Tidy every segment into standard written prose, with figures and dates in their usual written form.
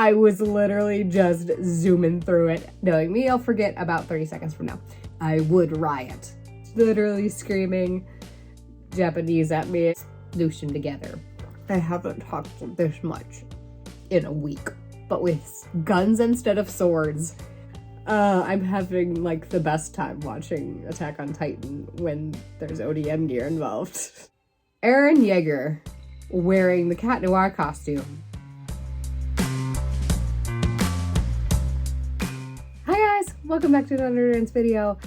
I was literally just zooming through it. Knowing me, I'll forget about 30 seconds from now. I would riot. Literally screaming Japanese at me. Solution together. I haven't talked this much in a week, but with guns instead of swords. I'm having like the best time watching Attack on Titan when there's ODM gear involved. Eren Yeager wearing the Cat Noir costume. Hi guys, welcome back to another Rants video.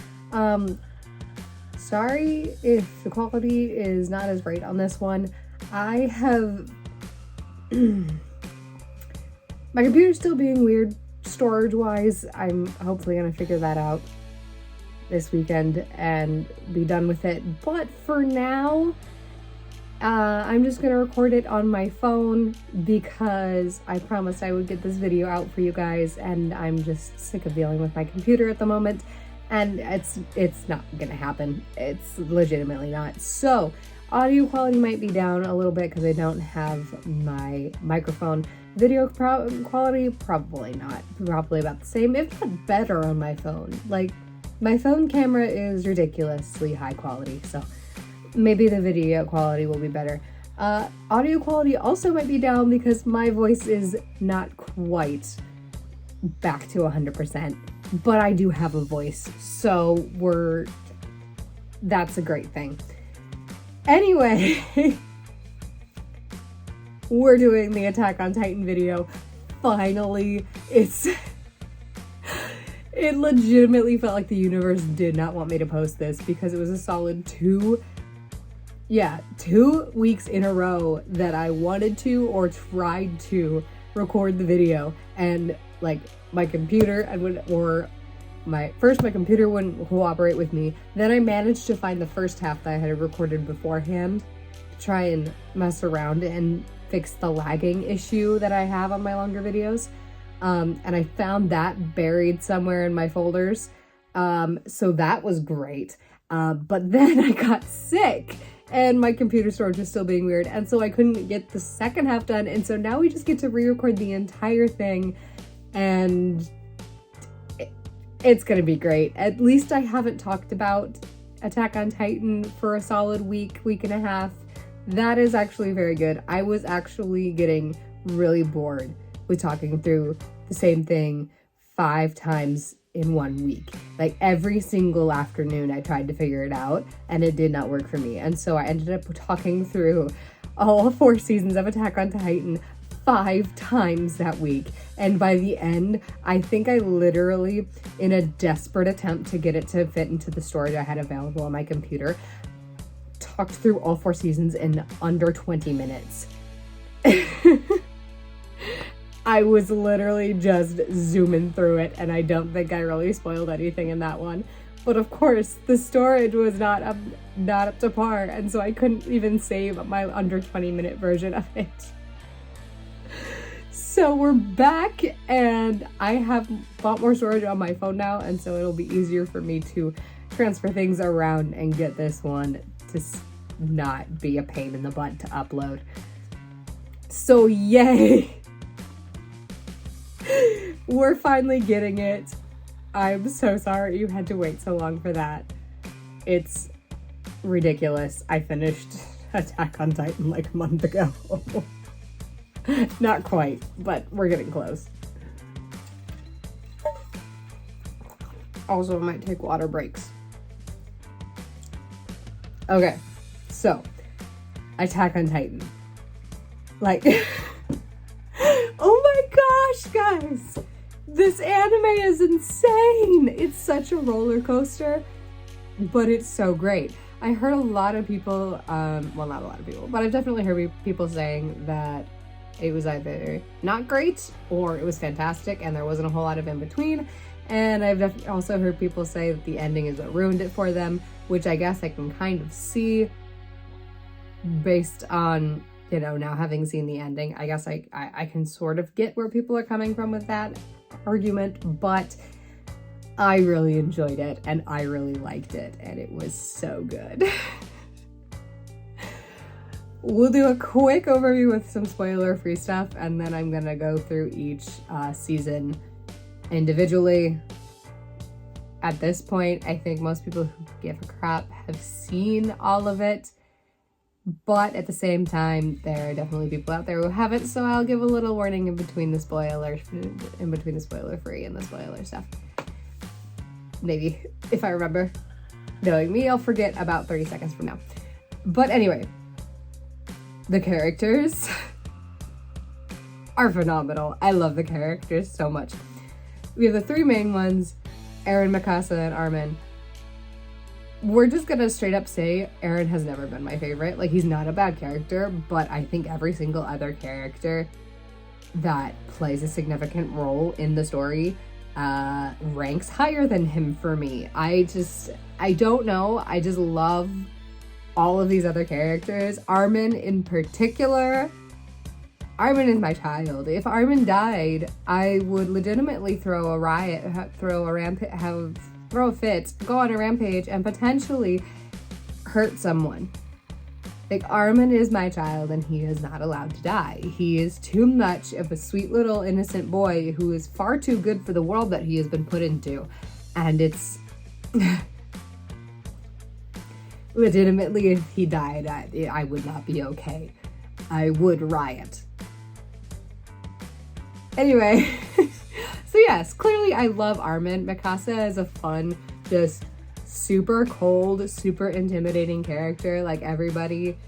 Sorry if the quality is not as great on this one. I have my computer's still being weird storage wise. I'm hopefully gonna figure that out this weekend and be done with it, but for now I'm just gonna record it on my phone because I promised I would get this video out for you guys, and I'm just sick of dealing with my computer at the moment, and it's not gonna happen. It's legitimately not. So audio quality might be down a little bit because I don't have my microphone. Video quality, probably not. Probably about the same, if not better on my phone. Like, my phone camera is ridiculously high quality, so maybe the video quality will be better. Audio quality also might be down because my voice is not quite back to 100%, but I do have a voice, so that's a great thing. Anyway, we're doing the Attack on Titan video. Finally, it legitimately felt like the universe did not want me to post this because it was a solid 2 weeks in a row that I wanted to or tried to record the video, and like my computer my computer wouldn't cooperate with me. Then I managed to find the first half that I had recorded beforehand to try and mess around and fix the lagging issue that I have on my longer videos. And I found that buried somewhere in my folders. So that was great. But then I got sick and my computer storage was still being weird. And so I couldn't get the second half done. And so now we just get to re-record the entire thing, and it's gonna be great. At least I haven't talked about Attack on Titan for a solid week and a half. That is actually very good. I was actually getting really bored with talking through the same thing 5 times in 1 week. Like every single afternoon I tried to figure it out and it did not work for me. And so I ended up talking through all 4 seasons of Attack on Titan 5 times that week. And by the end, I think I literally, in a desperate attempt to get it to fit into the storage I had available on my computer, talked through all 4 seasons in under 20 minutes. I was literally just zooming through it, and I don't think I really spoiled anything in that one. But of course, the storage was not up to par, and so I couldn't even save my under 20-minute version of it. So we're back, and I have bought more storage on my phone now, and so it'll be easier for me to transfer things around and get this one to not be a pain in the butt to upload. So yay! We're finally getting it. I'm so sorry you had to wait so long for that. It's ridiculous. I finished Attack on Titan like a month ago. Not quite, but we're getting close. Also, I might take water breaks. Okay, so Attack on Titan. Like, oh my gosh, guys! This anime is insane! It's such a roller coaster, but it's so great. I heard a lot of people, well, not a lot of people, but I've definitely heard people saying that it was either not great or it was fantastic and there wasn't a whole lot of in between. And I've also heard people say that the ending is what ruined it for them, which I guess I can kind of see based on, you know, now having seen the ending. I guess I can sort of get where people are coming from with that argument, but I really enjoyed it and I really liked it and it was so good. we'll do a quick overview with some spoiler-free stuff, and then I'm gonna go through each season individually. At this point, I think most people who give a crap have seen all of it, but at the same time, there are definitely people out there who haven't, so I'll give a little warning in between the spoilers, in between the spoiler-free and the spoiler stuff. Maybe, if I remember. Knowing me, I'll forget about 30 seconds from now. But anyway, the characters are phenomenal. I love the characters so much. We have the three main ones, Aaron, Mikasa, and Armin. We're just gonna straight up say Aaron has never been my favorite. Like, he's not a bad character, but I think every single other character that plays a significant role in the story ranks higher than him for me. I don't know. I just love all of these other characters. Armin in particular. Armin is my child. If Armin died, I would legitimately throw a riot, throw a fit, go on a rampage, and potentially hurt someone. Like, Armin is my child, and he is not allowed to die. He is too much of a sweet little innocent boy who is far too good for the world that he has been put into. And it's... legitimately, if he died, I would not be okay. I would riot. Anyway, so yes, clearly I love Armin. Mikasa is a fun, just super cold, super intimidating character. Like, everybody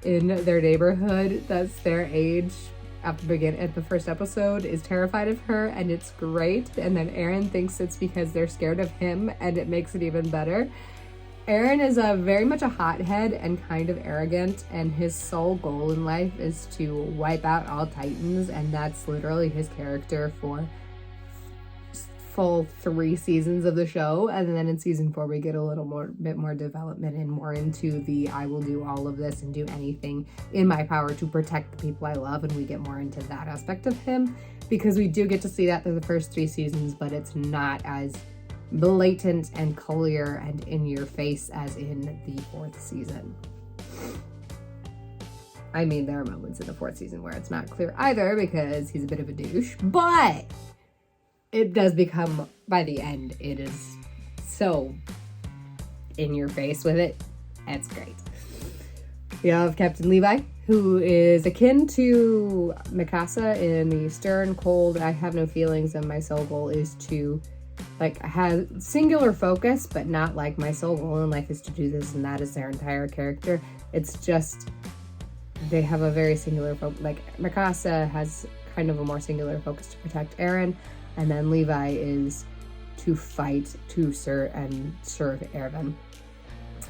in their neighborhood that's their age at the first episode is terrified of her, and it's great. And then Aaron thinks it's because they're scared of him, and it makes it even better. Aaron is very much a hothead and kind of arrogant, and his sole goal in life is to wipe out all Titans, and that's literally his character for full 3 seasons of the show. And then in season 4 we get a bit more development and more into the I will do all of this and do anything in my power to protect the people I love, and we get more into that aspect of him, because we do get to see that through the first 3 seasons, but it's not as blatant and clear and in your face as in the 4th season. I mean, there are moments in the 4th season where it's not clear either, because he's a bit of a douche, but it does become, by the end, it is so in your face with it. It's great. We have Captain Levi, who is akin to Mikasa in the stern, cold, I have no feelings, and my sole goal is to have singular focus, but not like my sole goal in life is to do this, and that is their entire character. It's just, they have a very singular focus. Like, Mikasa has kind of a more singular focus to protect Aaron, and then Levi is to fight, to serve Aaron,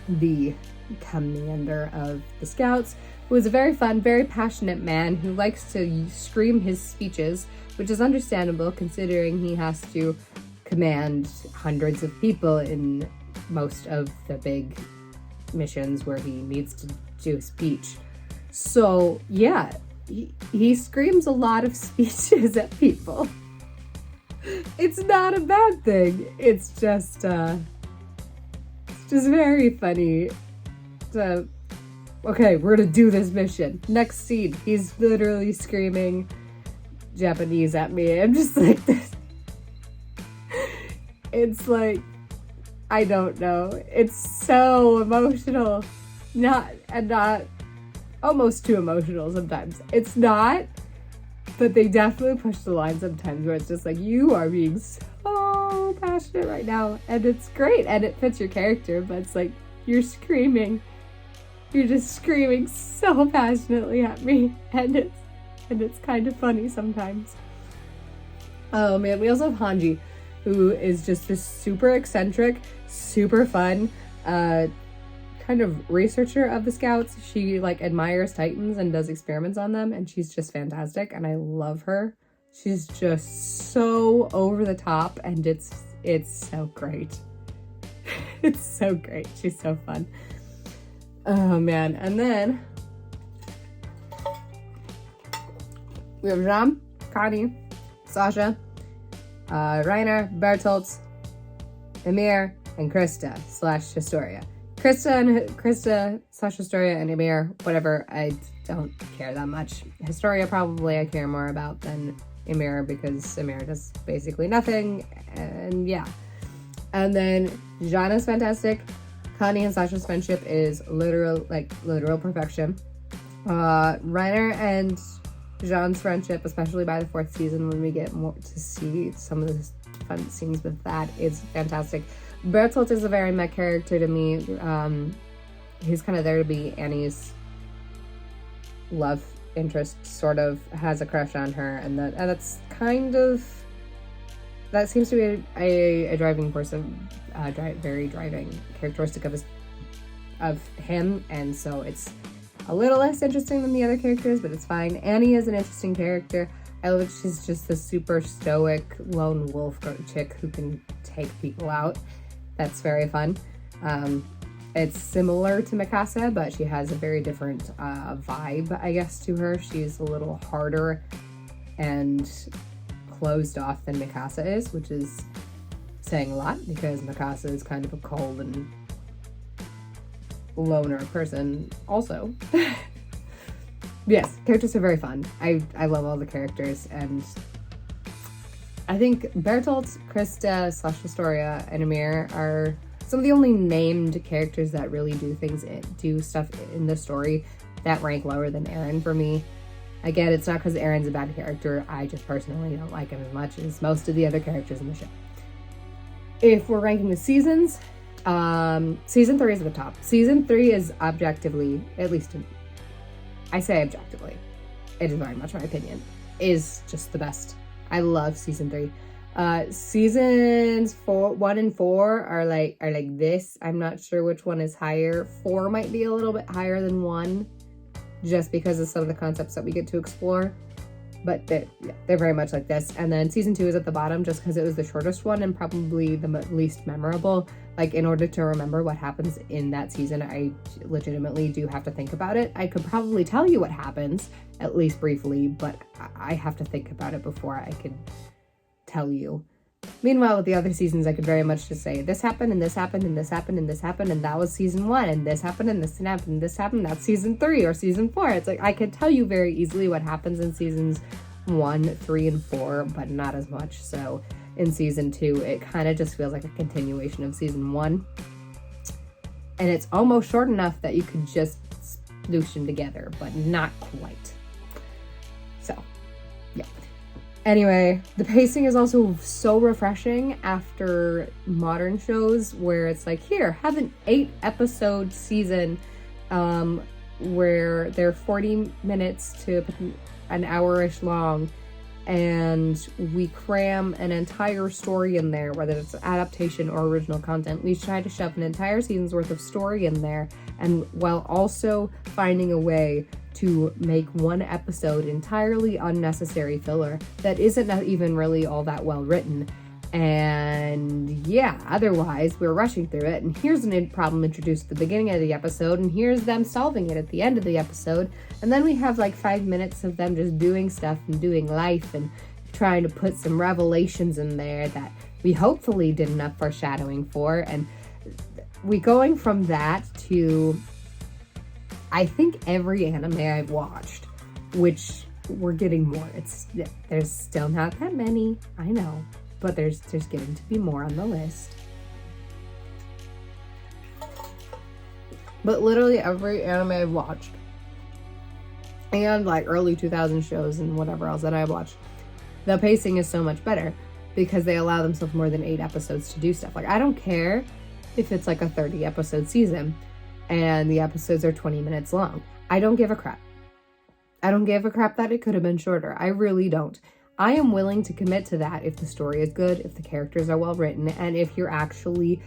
the commander of the Scouts, who is a very fun, very passionate man who likes to scream his speeches, which is understandable considering he has to command hundreds of people in most of the big missions where he needs to do a speech. So yeah, he screams a lot of speeches at people. It's not a bad thing. It's just very funny. Okay, we're gonna do this mission. Next scene, he's literally screaming Japanese at me. I'm just like this. It's like, I don't know. It's so emotional. Not almost too emotional sometimes. It's not, but they definitely push the line sometimes where it's just like, you are being so passionate right now, and it's great, and it fits your character, but it's like, you're screaming. You're just screaming so passionately at me, and it's kind of funny sometimes. Oh man, we also have Hanji, who is just this super eccentric, super fun, kind of researcher of the Scouts. She admires Titans and does experiments on them, and she's just fantastic, and I love her. She's just so over the top, and it's so great. It's so great. She's so fun. Oh man, and then we have Ram, Connie, Sasha, Reiner, Bertolt, Emir, and Krista / Historia. Krista, Sasha Historia, and Amir, whatever, I don't care that much. Historia probably I care more about than Amir, because Amir does basically nothing, and yeah. And then Jana's fantastic. Connie and Sasha's friendship is literal perfection. Reiner and Jean's friendship, especially by the 4th season when we get more to see some of the fun scenes with that, is fantastic. Bertolt is a very meh character to me. He's kind of there to be Annie's love interest, sort of has a crush on her, and that's kind of, that seems to be a driving force of very driving characteristic of him, and so it's a little less interesting than the other characters, but it's fine. Annie is an interesting character. I love that she's just a super stoic lone wolf chick who can take people out. That's very fun. It's similar to Mikasa, but she has a very different vibe, I guess, to her. She's a little harder and closed off than Mikasa is, which is saying a lot, because Mikasa is kind of a cold and loner person also. Yes, characters are very fun. I love all the characters, and I think Bertolt, Krista, Sasha Historia, and Amir are some of the only named characters that really do stuff in the story that rank lower than Eren for me. Again, it's not because Eren's a bad character. I just personally don't like him as much as most of the other characters in the show. If we're ranking the seasons, season 3 is at the top. Season 3 is objectively, at least I say objectively, it is very much my opinion, is just the best. I love season 3. Seasons 1 and 4 are like this. I'm not sure which one is higher. 4 might be a little bit higher than 1, just because of some of the concepts that we get to explore. But they're very much like this. And then season 2 is at the bottom just because it was the shortest one and probably the least memorable. Like, in order to remember what happens in that season, I legitimately do have to think about it. I could probably tell you what happens, at least briefly, but I have to think about it before I could tell you. Meanwhile, with the other seasons, I could very much just say, this happened, and this happened, and this happened, and this happened, and that was season 1, and this happened, and this happened, and this happened, that's season 3 or season 4. It's like, I could tell you very easily what happens in seasons 1, 3, and 4, but not as much. So in season 2, it kind of just feels like a continuation of season 1. And it's almost short enough that you could just sploosh them together, but not quite. So, yeah. Anyway, the pacing is also so refreshing after modern shows where it's like, here, have an 8-episode season where they're 40 minutes to an hour-ish long, and we cram an entire story in there, whether it's adaptation or original content. We try to shove an entire season's worth of story in there, and while also finding a way to make one episode entirely unnecessary filler that isn't even really all that well written. And yeah, otherwise we're rushing through it, and here's a problem introduced at the beginning of the episode, and here's them solving it at the end of the episode, and then we have like 5 minutes of them just doing stuff and doing life and trying to put some revelations in there that we hopefully did enough foreshadowing for. And we going from that to, I think, every anime I've watched, which we're getting more. There's still not that many, I know, but there's getting to be more on the list. But literally every anime I've watched, and like early 2000 shows and whatever else that I've watched, the pacing is so much better because they allow themselves more than 8 episodes to do stuff. Like, I don't care if it's like a 30 episode season and the episodes are 20 minutes long. I don't give a crap. I don't give a crap that it could have been shorter. I really don't. I am willing to commit to that if the story is good, if the characters are well written, and if you're actually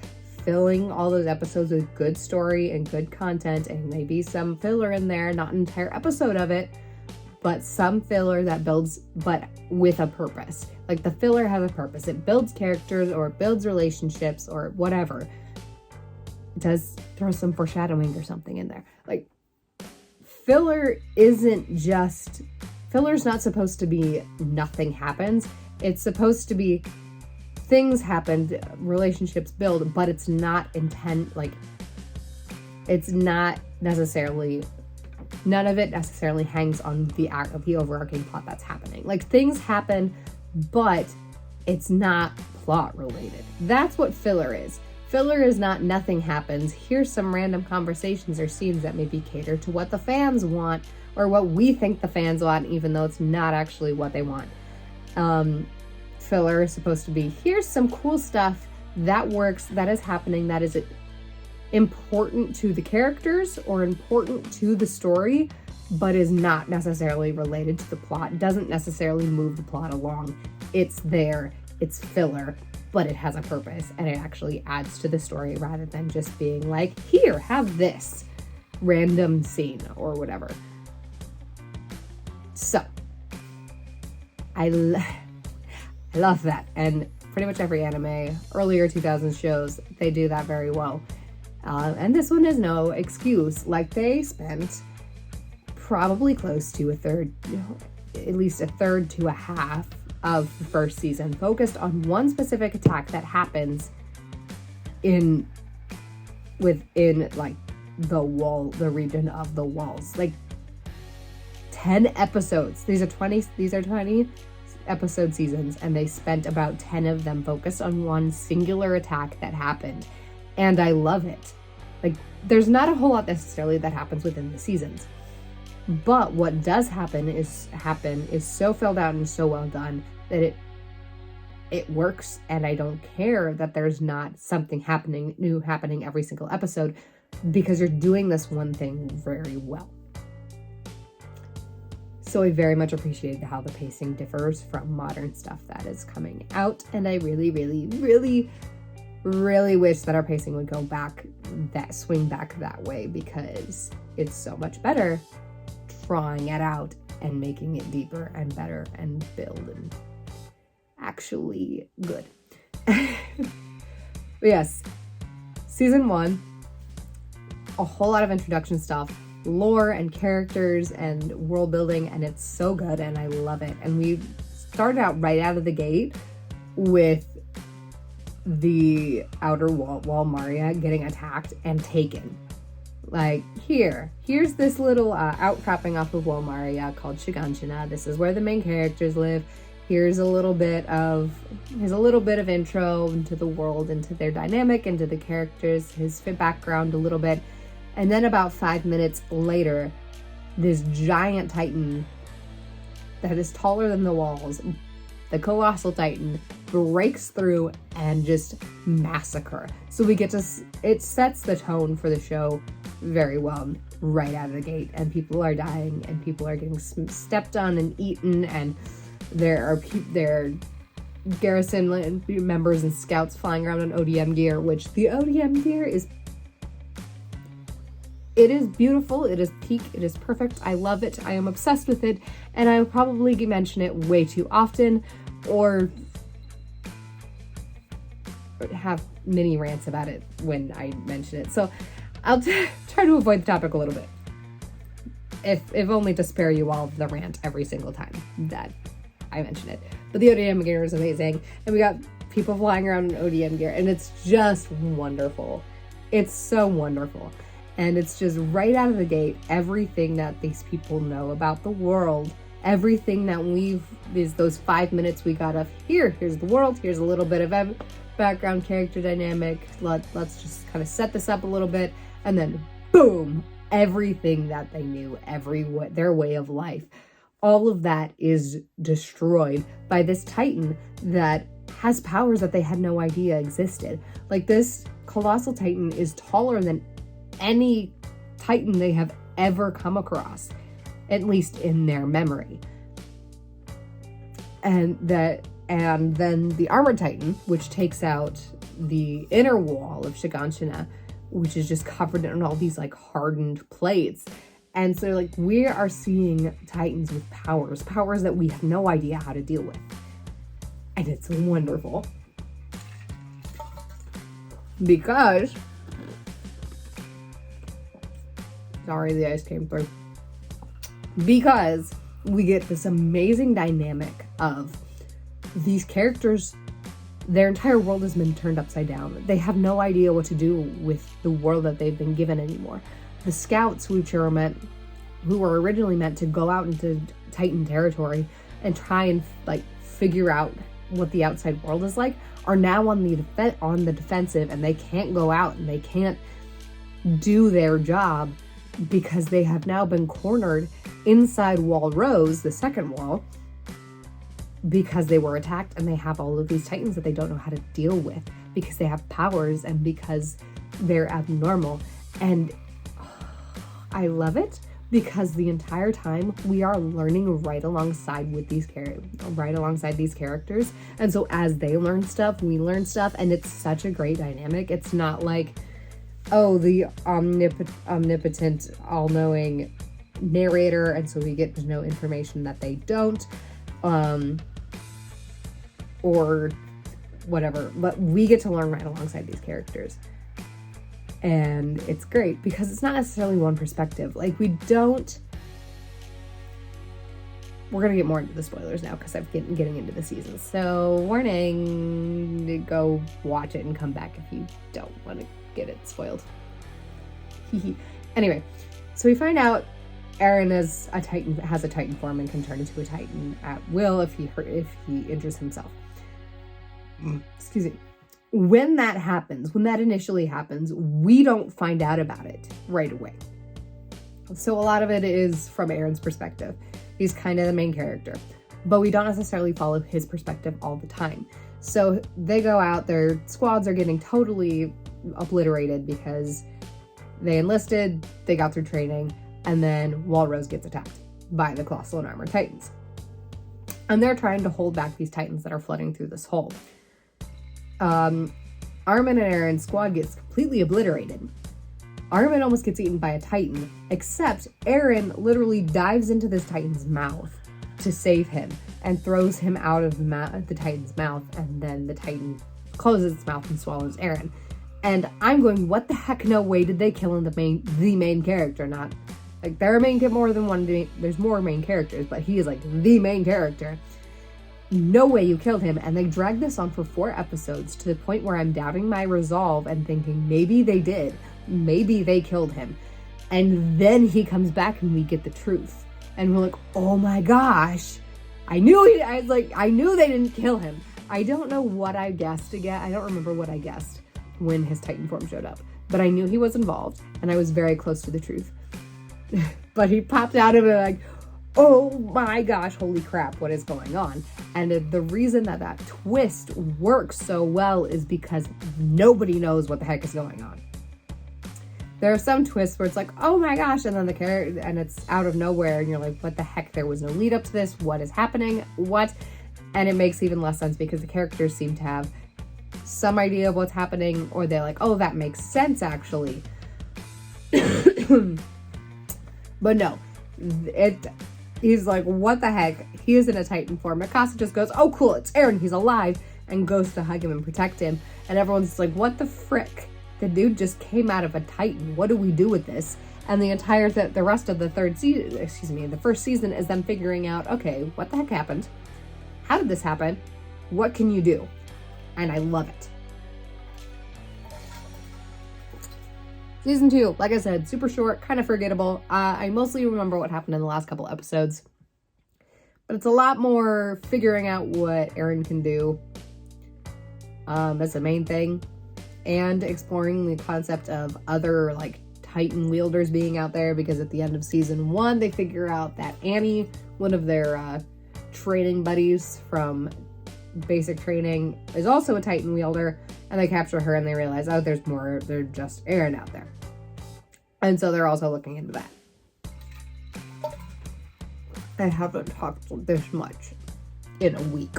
filling all those episodes with good story and good content, and maybe some filler in there, not an entire episode of it, but some filler that builds, but with a purpose. Like, the filler has a purpose. It builds characters or it builds relationships or whatever. It does throw some foreshadowing or something in there. Like, filler's not supposed to be nothing happens. It's supposed to be things happen, relationships build, but it's not it's not necessarily, none of it necessarily hangs on the overarching plot that's happening. Like, things happen, but it's not plot related. That's what filler is. Filler is not nothing happens. Here's some random conversations or scenes that maybe cater to what the fans want or what we think the fans want, even though it's not actually what they want. Filler is supposed to be, here's some cool stuff that works, that is happening, that is important to the characters or important to the story, but is not necessarily related to the plot, doesn't necessarily move the plot along. It's there, it's filler, but it has a purpose and it actually adds to the story rather than just being like, here, have this random scene or whatever. So, I love that. And pretty much every anime, earlier 2000s shows, they do that very well. And this one is no excuse. Like, they spent probably close to a third, at least a third to a half of the first season focused on one specific attack that happens within like the region of the walls. Like 10 episodes. These are 20 episode seasons, and they spent about 10 of them focused on one singular attack that happened. And I love it. Like, there's not a whole lot necessarily that happens within the seasons. But what does happen is so filled out and so well done that it works, and I don't care that there's not something new happening every single episode, because you're doing this one thing very well. So I very much appreciate how the pacing differs from modern stuff that is coming out, and I really, really, really, really wish that our pacing would swing back that way, because it's so much better drawing it out and making it deeper and better and build and actually good. But yes, season 1, a whole lot of introduction stuff, lore and characters and world building, and it's so good and I love it. And we started out right out of the gate with the outer wall Maria getting attacked and taken. Like, here's this little outcropping off of Wall Maria called Shiganshina. This is where the main characters live. Here's a little bit of intro into the world, into their dynamic, into the characters, his background a little bit. And then about 5 minutes later, this giant titan that is taller than the walls, the colossal titan, breaks through and just massacre. So it sets the tone for the show very well right out of the gate, and people are dying and people are getting stepped on and eaten, and there are garrison members and scouts flying around in ODM gear, which the ODM gear is beautiful, it is peak, it is perfect, I love it, I am obsessed with it, and I will probably mention it way too often or have mini rants about it when I mention it. So I'll try to avoid the topic a little bit, if only to spare you all the rant every single time that I mention it. But the ODM gear is amazing, and we got people flying around in ODM gear, and it's just wonderful. It's so wonderful. And it's just right out of the gate, everything that these people know about the world, everything that is those 5 minutes we got of here's the world, here's a little bit of background character dynamic, let's just kind of set this up a little bit, and then boom, everything that they knew, their way of life, all of that is destroyed by this titan that has powers that they had no idea existed. Like, this colossal titan is taller than any titan they have ever come across, at least in their memory. And then the armored titan, which takes out the inner wall of Shiganshina, which is just covered in all these like hardened plates. And so like we are seeing titans with powers that we have no idea how to deal with. And it's wonderful. Because sorry, the ice came through. Because we get this amazing dynamic of these characters their entire world has been turned upside down. They have no idea what to do with the world that they've been given anymore. The scouts, who were originally meant to go out into Titan territory and try and like figure out what the outside world is like, are now on the defensive, and they can't go out and they can't do their job because they have now been cornered inside Wall Rose, the second wall, because they were attacked, and they have all of these Titans that they don't know how to deal with because they have powers and because they're abnormal. And I love it because the entire time we are learning right alongside these characters. And so as they learn stuff, we learn stuff, and it's such a great dynamic. It's not like, oh, the omnipotent, all-knowing narrator, and so we get to know information that they don't, or whatever, but we get to learn right alongside these characters. And it's great because it's not necessarily one perspective. Like, we're gonna get more into the spoilers now because I'm getting into the season. So warning, go watch it and come back if you don't want to get it spoiled. Anyway, so we find out Eren has a Titan form and can turn into a Titan at will if he injures himself. Excuse me. When that initially happens, we don't find out about it right away. So a lot of it is from Eren's perspective. He's kind of the main character, but we don't necessarily follow his perspective all the time. So they go out, their squads are getting totally obliterated because they enlisted, they got through training, and then Walrose gets attacked by the Colossal and Armored Titans. And they're trying to hold back these Titans that are flooding through this hole. Armin and Eren's squad gets completely obliterated. Armin almost gets eaten by a Titan, except Eren literally dives into this Titan's mouth to save him and throws him out of the Titan's mouth, and then the Titan closes its mouth and swallows Eren. And I'm going, what the heck? No way did they kill the main character? Not like there are more than one. There's more main characters, but he is like the main character. No way you killed him. And they dragged this on for 4 episodes to the point where I'm doubting my resolve and thinking maybe they did. Maybe they killed him. And then he comes back and we get the truth. And we're like, oh my gosh. I knew they didn't kill him. I don't know what I guessed again. I don't remember what I guessed when his Titan form showed up. But I knew he was involved and I was very close to the truth. But he popped out of it like, oh my gosh, holy crap, what is going on? And the reason that twist works so well is because nobody knows what the heck is going on. There are some twists where it's like, oh my gosh, and then the character, and it's out of nowhere, and you're like, what the heck? There was no lead up to this. What is happening? What? And it makes even less sense because the characters seem to have some idea of what's happening, or they're like, oh, that makes sense actually. But no, he's like, what the heck? He is in a Titan form. Mikasa just goes, oh cool, it's Eren, he's alive, and goes to hug him and protect him. And everyone's like, what the frick? The dude just came out of a Titan. What do we do with this? And the rest of the the first season is them figuring out, okay, what the heck happened? How did this happen? What can you do? And I love it. Season 2, like I said, super short, kind of forgettable. I mostly remember what happened in the last couple episodes. But it's a lot more figuring out what Eren can do. That's the main thing. And exploring the concept of other, like, Titan wielders being out there. Because at the end of season 1, they figure out that Annie, one of their training buddies from basic training, is also a Titan wielder. And they capture her and they realize, oh, there's more. There's just Eren out there. And so they're also looking into that. I haven't talked this much in a week.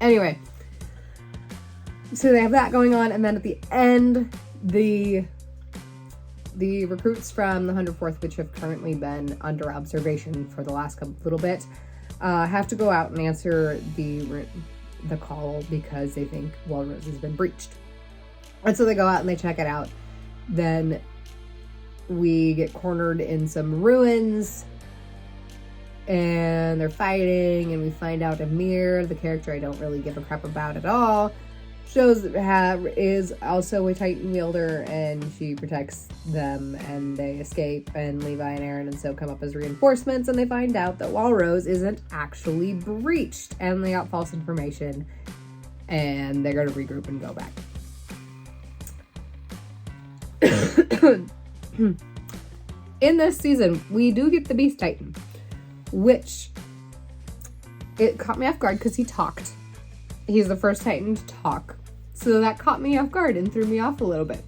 Anyway. So they have that going on. And then at the end, the recruits from the 104th, which have currently been under observation for the last little bit, have to go out and answer the call because they think Walrose has been breached. And so they go out and they check it out. Then we get cornered in some ruins. and they're fighting, and we find out Amir, the character I don't really give a crap about at all, is also a Titan wielder, and she protects them, and they escape, and Levi and Aaron and so come up as reinforcements, and they find out that Walrose isn't actually breached, and they got false information, and they're going to regroup and go back. In this season, we do get the Beast Titan, which it caught me off guard because he talked. He's the first Titan to talk. So that caught me off guard and threw me off a little bit.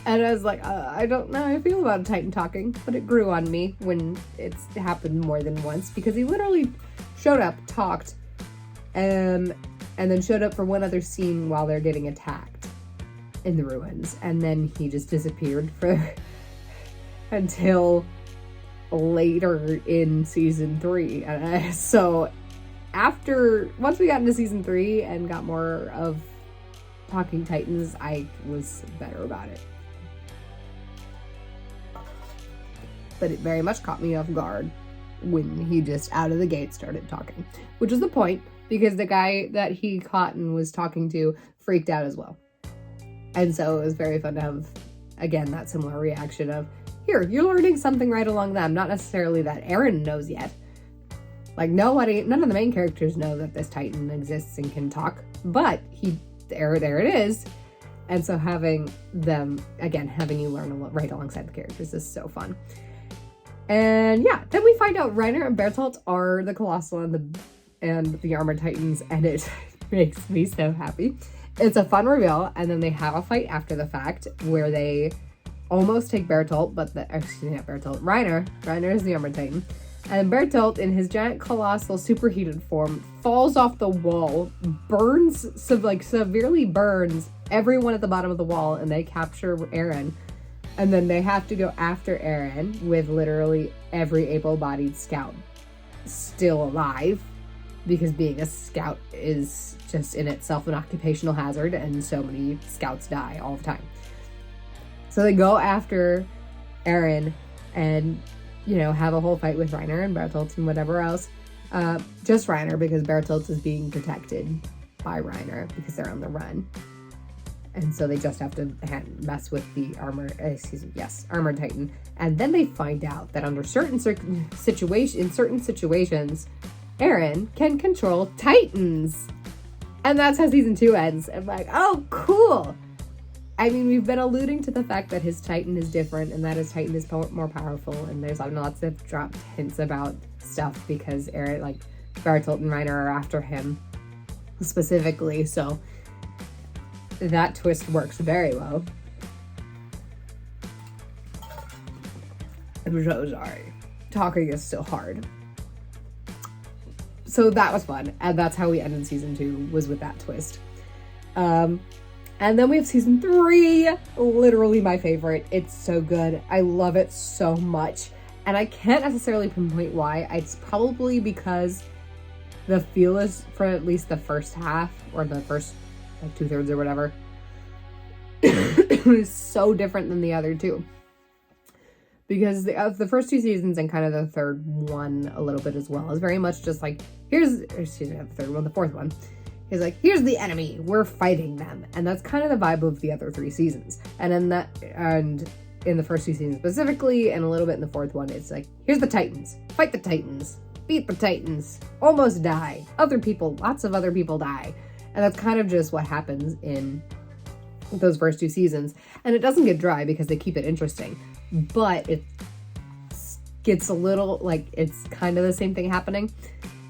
And I was like, I don't know how I feel about a Titan talking, but it grew on me when it's happened more than once, because he literally showed up, talked, and then showed up for one other scene while they're getting attacked in the ruins. And then he just disappeared until later in season 3. So once we got into season 3 and got more of talking Titans, I was better about it. But it very much caught me off guard when he just out of the gate started talking, which is the point, because the guy that he caught and was talking to freaked out as well. And so it was very fun to have, again, that similar reaction of, here, you're learning something right along them. Not necessarily that Aaron knows yet. Like, none of the main characters know that this Titan exists and can talk, but there it is. And so having you learn right alongside the characters is so fun. And yeah, then we find out Reiner and Bertolt are the Colossal and the Armored Titans, and it makes me so happy. It's a fun reveal, and then they have a fight after the fact where they almost take Bertolt, but not Bertolt, Reiner. Reiner is the Armored Titan. And Bertolt, in his giant colossal superheated form, falls off the wall, severely burns everyone at the bottom of the wall, and they capture Aaron. And then they have to go after Aaron with literally every able-bodied scout still alive, because being a scout is just in itself an occupational hazard, and so many scouts die all the time. So they go after Aaron and, have a whole fight with Reiner and Bertolt and whatever else. Just Reiner, because Bertolt is being protected by Reiner because they're on the run. And so they just have to mess with the Armored Titan. And then they find out that under certain situations, Aaron can control Titans. And that's how season 2 ends. I'm like, oh, cool. I mean, we've been alluding to the fact that his Titan is different and that his Titan is more powerful, and there's lots of dropped hints about stuff because Aaron, Bertolt and Reiner are after him specifically, so that twist works very well. I'm so sorry. Talking is so hard. So that was fun, and that's how we ended season 2, was with that twist. And then we have season 3, literally my favorite. It's so good. I love it so much. And I can't necessarily pinpoint why. It's probably because the feel is, for at least the first half, or the first 2/3 or whatever, is so different than the other two. Because the first 2 seasons and kind of the third one a little bit as well is very much just the fourth one. He's like, here's the enemy, we're fighting them. And that's kind of the vibe of the other 3 seasons. And in the first 2 seasons specifically, and a little bit in the fourth one, it's like, here's the Titans, fight the Titans, beat the Titans, almost die. Lots of other people die. And that's kind of just what happens in those first 2 seasons. And it doesn't get dry because they keep it interesting. But it gets a little, it's kind of the same thing happening.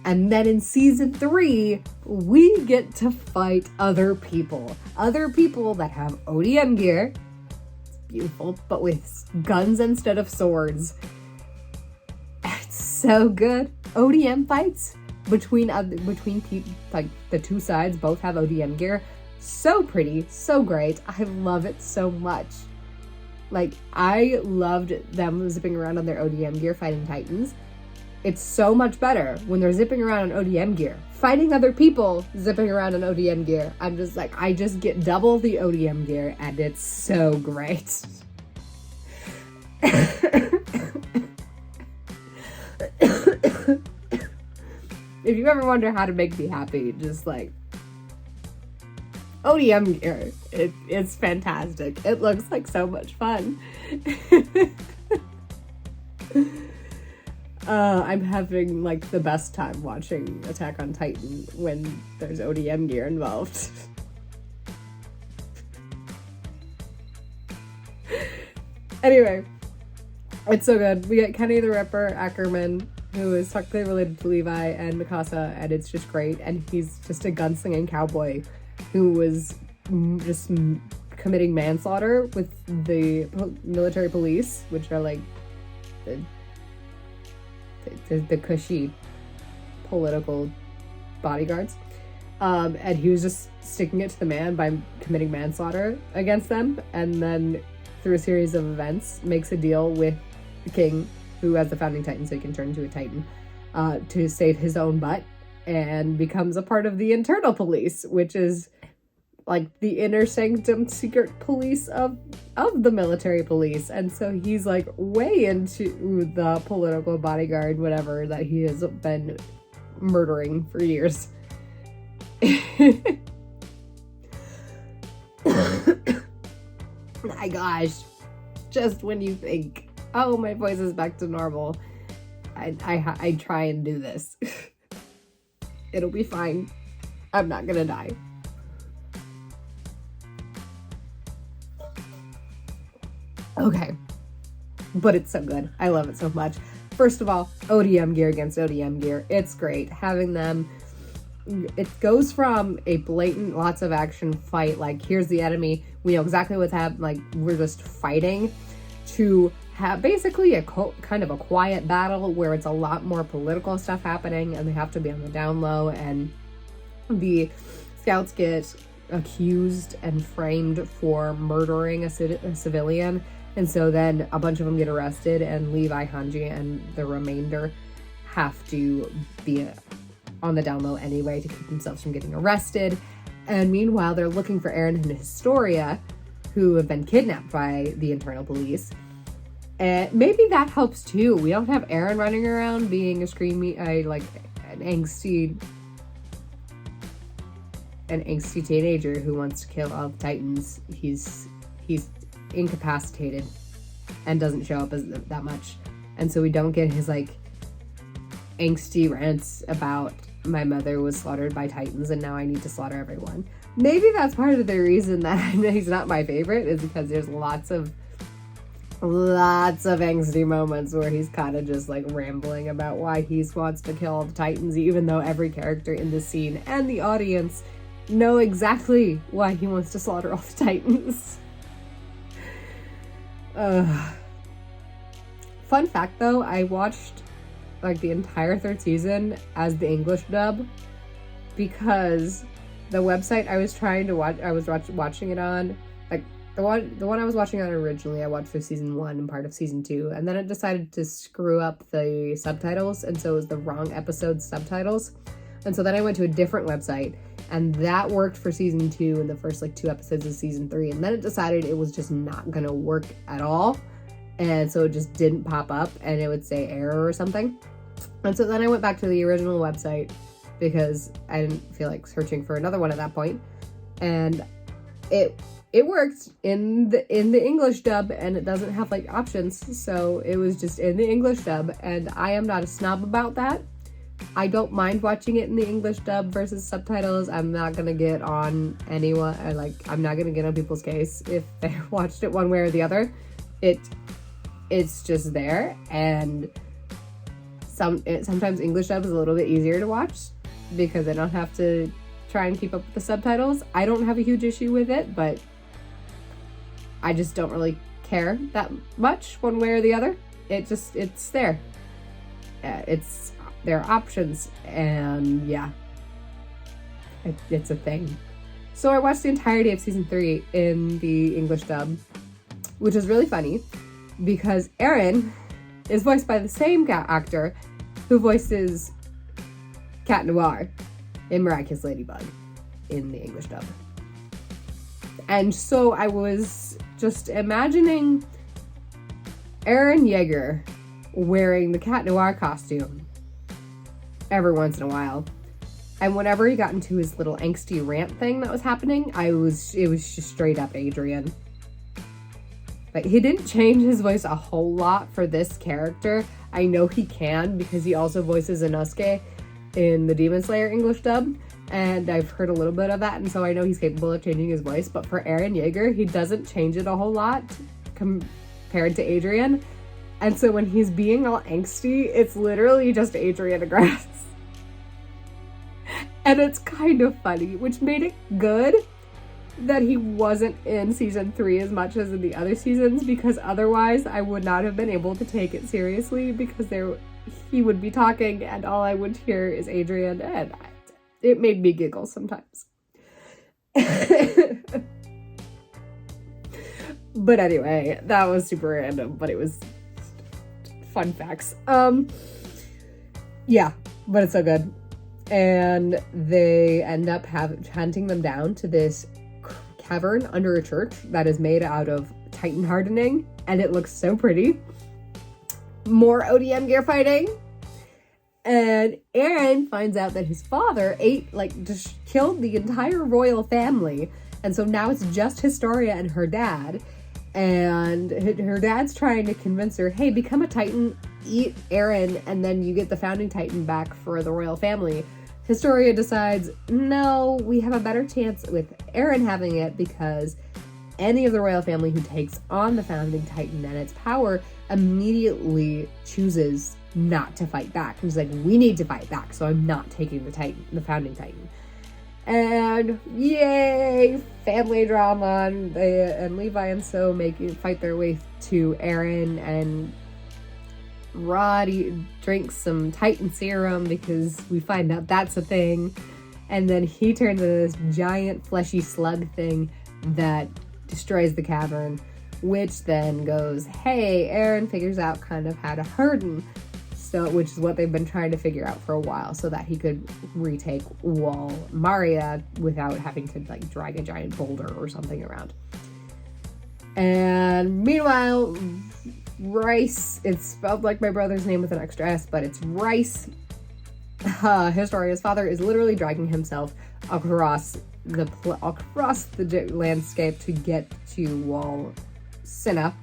And then in season 3, we get to fight other people. Other people that have ODM gear. It's beautiful, but with guns instead of swords. It's so good. ODM fights between people, the 2 sides both have ODM gear. So pretty, so great. I love it so much. I loved them zipping around on their ODM gear fighting Titans. It's so much better when they're zipping around on ODM gear, fighting other people zipping around on ODM gear. I'm just I just get double the ODM gear, and it's so great. If you ever wonder how to make me happy, just like ODM gear. It's fantastic. It looks like so much fun. I'm having like the best time watching Attack on Titan when there's ODM gear involved. Anyway, it's so good. We get Kenny the Ripper Ackerman, who is technically related to Levi and Mikasa, and it's just great. And he's just a gunslinging cowboy who was just committing manslaughter with the military police, which are like the cushy political bodyguards. And he was just sticking it to the man by committing manslaughter against them, and then through a series of events makes a deal with the king, who has the founding titan, so he can turn into a titan, to save his own butt, and becomes a part of the internal police, which is like the inner sanctum secret police of the military police. And so he's like way into the political bodyguard, whatever, that he has been murdering for years. My gosh, just when you think, oh, my voice is back to normal, I try and do this. It'll be fine. I'm not gonna die. Okay, but it's so good. I love it so much. First of all, ODM gear against ODM gear. It's great having them. It goes from a blatant, lots of action fight, like here's the enemy, we know exactly what's happening, like we're just fighting, to have basically a kind of a quiet battle where it's a lot more political stuff happening and they have to be on the down low, and the scouts get accused and framed for murdering a civilian, and so then a bunch of them get arrested, and Levi, Hanji, and the remainder have to be on the down low anyway to keep themselves from getting arrested. And meanwhile, they're looking for Eren and Historia, who have been kidnapped by the internal police. And maybe that helps too. We don't have Eren running around being a screamy, like an angsty teenager who wants to kill all the Titans. He's incapacitated and doesn't show up as that much, and so we don't get his like angsty rants about my mother was slaughtered by Titans and now I need to slaughter everyone. Maybe that's part of the reason that he's not my favorite, is because there's lots of angsty moments where he's kind of just like rambling about why he wants to kill all the Titans, even though every character in the scene and the audience know exactly why he wants to slaughter all the Titans. Fun fact though, I watched like the entire third season as the English dub, because the website I was trying to watch, I was watching it on, like the one I was watching on originally, I watched through season 1 and part of season 2, and then it decided to screw up the subtitles, and so it was the wrong episode subtitles, and so then I went to a different website, and that worked for season 2 and the first like 2 episodes of season 3, and then it decided it was just not gonna work at all, and so it just didn't pop up, and it would say error or something. And so then I went back to the original website because I didn't feel like searching for another one at that point, and it worked in the English dub, and it doesn't have like options, so it was just in the English dub, and I am not a snob about that. I don't mind watching it in the English dub versus subtitles. I'm not gonna get on anyone, I'm not gonna get on people's case if they watched it one way or the other. It's just there, and sometimes English dub is a little bit easier to watch because I don't have to try and keep up with the subtitles. I don't have a huge issue with it, but I just don't really care that much one way or the other. It's there. There are options, and yeah, it's a thing. So I watched the entirety of season 3 in the English dub, which is really funny because Eren is voiced by the same actor who voices Cat Noir in Miraculous Ladybug in the English dub. And so I was just imagining Eren Yeager wearing the Cat Noir costume every once in a while. And whenever he got into his little angsty rant thing that was happening, it was just straight up Adrian. But he didn't change his voice a whole lot for this character. I know he can because he also voices Inosuke in the Demon Slayer English dub. And I've heard a little bit of that, and so I know he's capable of changing his voice. But for Eren Yeager, he doesn't change it a whole lot compared to Adrian. And so when he's being all angsty, it's literally just Adrian DeGrasse. And it's kind of funny, which made it good that he wasn't in season 3 as much as in the other seasons, because otherwise I would not have been able to take it seriously, because he would be talking and all I would hear is Adrian, and it made me giggle sometimes. But anyway, that was super random, but it was fun facts. Yeah, but it's so good. And they end up hunting them down to this cavern under a church that is made out of Titan hardening, and it looks so pretty. More ODM gear fighting. And Eren finds out that his father just killed the entire royal family. And so now it's just Historia and her dad. And her dad's trying to convince her, hey, become a Titan, eat Eren, and then you get the founding Titan back for the royal family. Historia decides, no, we have a better chance with Eren having it, because any of the royal family who takes on the founding Titan and its power immediately chooses not to fight back. And she's like, we need to fight back, so I'm not taking the founding Titan. And yay, family drama, and Levi and So fight their way to Eren, and Rod drinks some Titan serum because we find out that's a thing, and then he turns into this giant fleshy slug thing that destroys the cavern, which then goes, hey, Eren figures out kind of how to harden, which is what they've been trying to figure out for a while, so that he could retake Wall Maria without having to drag a giant boulder or something around. And meanwhile, Rice, it's spelled like my brother's name with an extra S, but it's Rice. Historia's father is literally dragging himself across the landscape to get to Wall Cinna.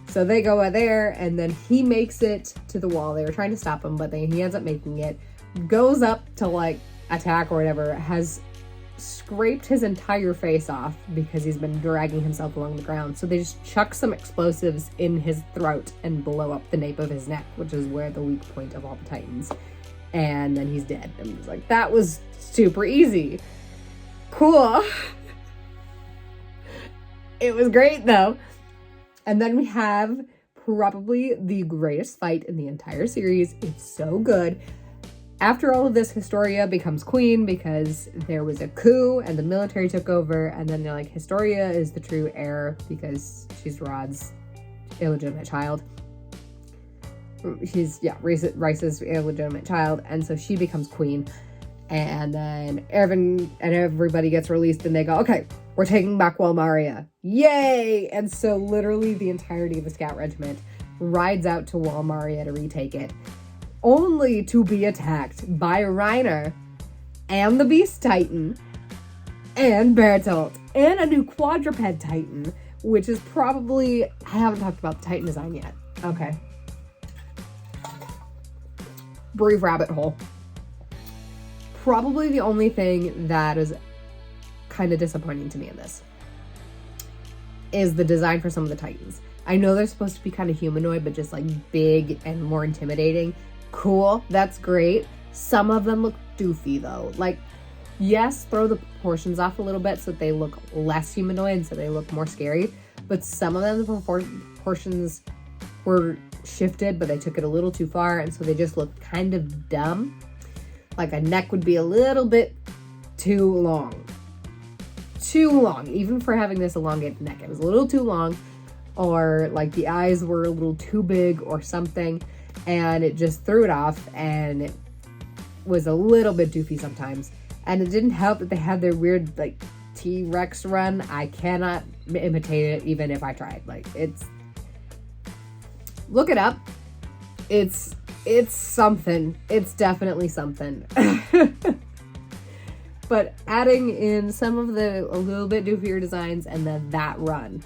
So they go there, and then he makes it to the wall. They were trying to stop him, but he ends up making it. Goes up to attack or whatever. Has scraped his entire face off because he's been dragging himself along the ground. So they just chuck some explosives in his throat and blow up the nape of his neck, which is where the weak point of all the Titans. And then he's dead. And he's like, that was super easy. Cool. It was great though. And then we have probably the greatest fight in the entire series. It's so good. After all of this, Historia becomes queen because there was a coup and the military took over. And then they're like, Historia is the true heir because she's Rod's illegitimate child. Rice's illegitimate child. And so she becomes queen. And then Erwin and everybody gets released and they go, okay, we're taking back Wall Maria. Yay! And so literally the entirety of the scout regiment rides out to Wall Maria to retake it, only to be attacked by Reiner and the Beast Titan and Bertolt and a new quadruped Titan, which is probably, I haven't talked about the Titan design yet. Okay. Brief rabbit hole. Probably the only thing that is kind of disappointing to me in this is the design for some of the Titans. I know they're supposed to be kind of humanoid, but just big and more intimidating. Cool, that's great. Some of them look doofy though. Yes, throw the proportions off a little bit so that they look less humanoid, so they look more scary. But some of them, the proportions were shifted, but they took it a little too far, and so they just look kind of dumb. A neck would be a little bit too long. Even for having this elongated neck. It was a little too long, or the eyes were a little too big or something, and it just threw it off, and it was a little bit doofy sometimes. And it didn't help that they had their weird T-Rex run. I cannot imitate it even if I tried. Look it up. It's it's something. It's definitely something. But adding in some of the a little bit doofier designs and then that run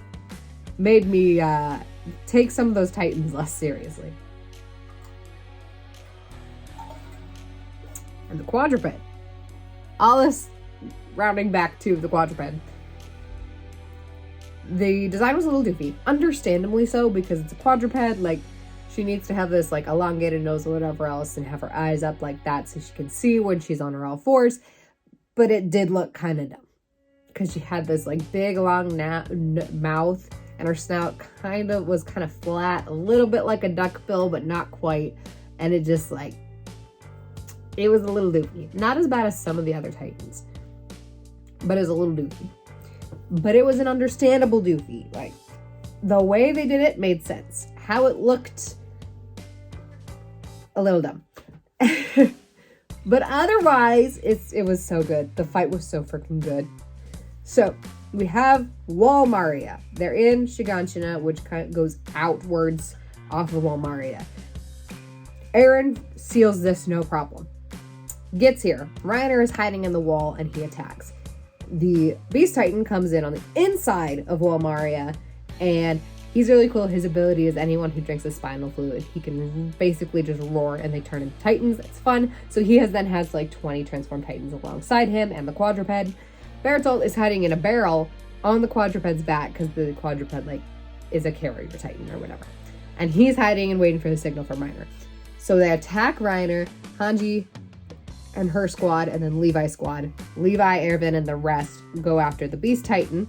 made me take some of those Titans less seriously. And the quadruped. All this rounding back to the quadruped. The design was a little doofy. Understandably so, because it's a quadruped. Like, she needs to have this, like, elongated nose or whatever else and have her eyes up like that so she can see when she's on her all fours. But it did look kind of dumb. Because she had this, like, big, long mouth. And her snout was kind of flat. A little bit like a duckbill, but not quite. And it just, like... It was a little doofy. Not as bad as some of the other Titans. But it was a little doofy. But it was an understandable doofy. Like, the way they did it made sense. How it looked, a little dumb. But otherwise, it was so good. The fight was so freaking good. So, we have Walmaria. They're in Shiganshina, which kind of goes outwards off of Walmaria. Eren seals this no problem. Gets here. Reiner is hiding in the wall and he attacks. The Beast Titan comes in on the inside of Walmaria, and he's really cool. His ability is anyone who drinks a spinal fluid. He can basically just roar and they turn into Titans. It's fun. So he has like 20 transformed Titans alongside him and the quadruped. Bertolt is hiding in a barrel on the quadruped's back because the quadruped like is a carrier Titan or whatever. And he's hiding and waiting for the signal from Reiner. So they attack Reiner, Hanji, and her squad, and then Levi's squad. Levi, Erwin, and the rest go after the Beast Titan.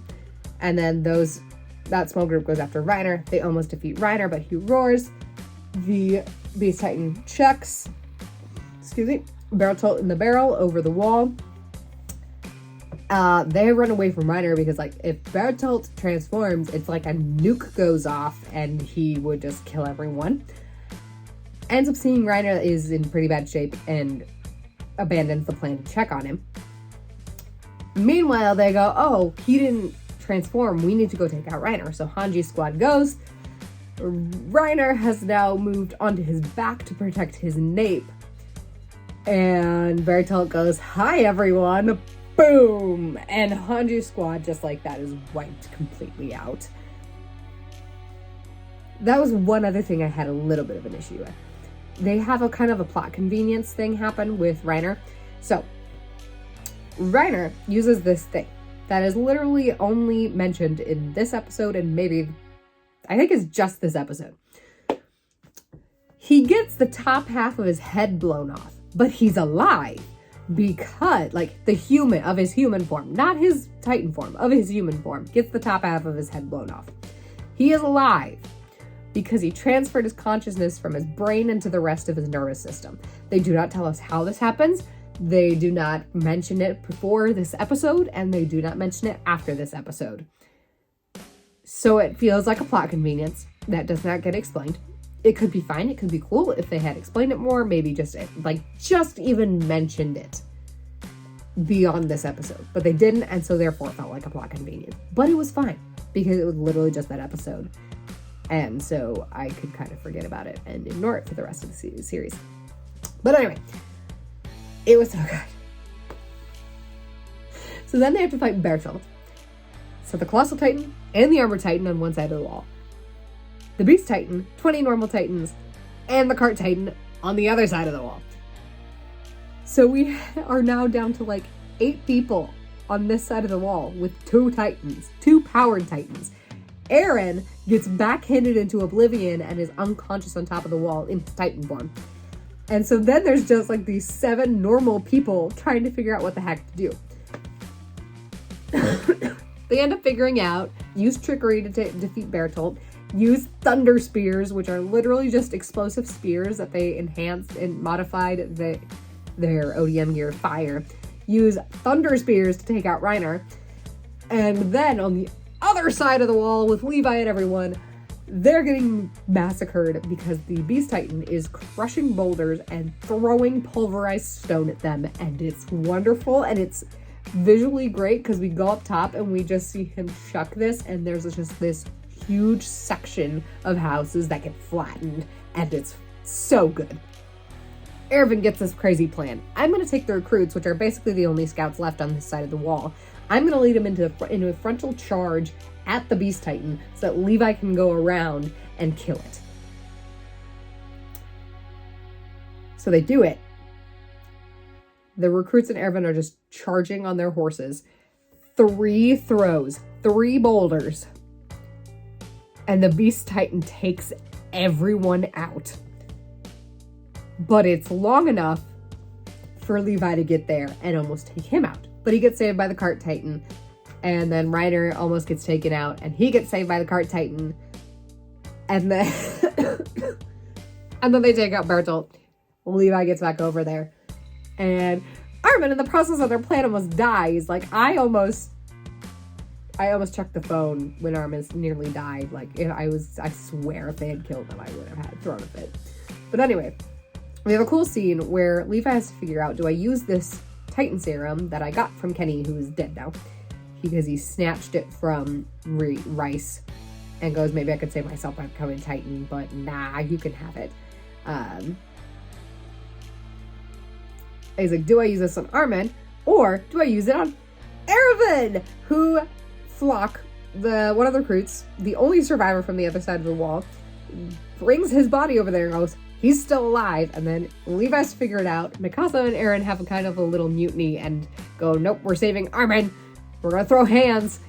And then that small group goes after Reiner. They almost defeat Reiner, but he roars. The Beast Titan chucks, Bertolt in the barrel over the wall. They run away from Reiner because, like, if Bertolt transforms, it's like a nuke goes off and he would just kill everyone. Ends up seeing Reiner is in pretty bad shape and abandons the plan to check on him. Meanwhile, they go, oh, he didn't transform. We need to go take out Reiner. So Hanji's squad goes. Reiner has now moved onto his back to protect his nape. And Bertolt goes, hi, everyone. Boom! And Hanji's squad, just like that, is wiped completely out. That was one other thing I had a little bit of an issue with. They have a kind of a plot convenience thing happen with Reiner. So, Reiner uses this thing that is literally only mentioned in this episode and maybe, I think it's just this episode. He gets the top half of his head blown off, but he's alive because, like, his human form, not his Titan form, of his human form, gets the top half of his head blown off. He is alive because he transferred his consciousness from his brain into the rest of his nervous system. They do not tell us how this happens. They do not mention it before this episode, and they do not mention it after this episode. So it feels like a plot convenience that does not get explained. It could be fine. It could be cool if they had explained it more, maybe just even mentioned it beyond this episode. But they didn't, and so therefore it felt like a plot convenience. But it was fine because it was literally just that episode. And so I could kind of forget about it and ignore it for the rest of the series. But anyway, it was so good. So then they have to fight Bertolt. So the Colossal Titan and the Armored Titan on one side of the wall. The Beast Titan, 20 normal Titans, and the Cart Titan on the other side of the wall. So we are now down to like 8 people on this side of the wall with 2 Titans, 2 powered Titans. Eren gets backhanded into oblivion and is unconscious on top of the wall in Titan form. And so then there's just like these 7 normal people trying to figure out what the heck to do. They end up figuring out, use trickery to defeat Bertolt, use thunder spears, which are literally just explosive spears that they enhanced and modified their ODM gear fire, use thunder spears to take out Reiner, and then on the other side of the wall with Levi and everyone, they're getting massacred because the Beast Titan is crushing boulders and throwing pulverized stone at them, and it's wonderful, and it's visually great because we go up top and we just see him chuck this, and there's just this huge section of houses that get flattened, and it's so good. Erwin gets this crazy plan. I'm going to take the recruits, which are basically the only scouts left on this side of the wall. I'm going to lead them into a frontal charge at the Beast Titan so that Levi can go around and kill it. So they do it. The recruits and Erwin are just charging on their horses. 3 throws, 3 boulders. And the Beast Titan takes everyone out. But it's long enough for Levi to get there and almost take him out. But he gets saved by the Cart Titan. And then Reiner almost gets taken out. And he gets saved by the Cart Titan. And then, and then they take out Bertolt. Levi gets back over there. And Armin, in the process of their plan, almost dies. Like, I almost checked the phone when Armin nearly died. Like, I swear if they had killed him, I would have had thrown a fit. But anyway, we have a cool scene where Levi has to figure out, do I use this Titan serum that I got from Kenny, who is dead now, because he snatched it from Rice and goes, maybe I could save myself by becoming Titan, but nah, you can have it. He's like, do I use this on Armin, or do I use it on Erwin, who Flock, one of the recruits, the only survivor from the other side of the wall, brings his body over there and goes, he's still alive. And then Levi's figure it out. Mikasa and Eren have a kind of a little mutiny and go, nope, we're saving Armin. We're gonna throw hands.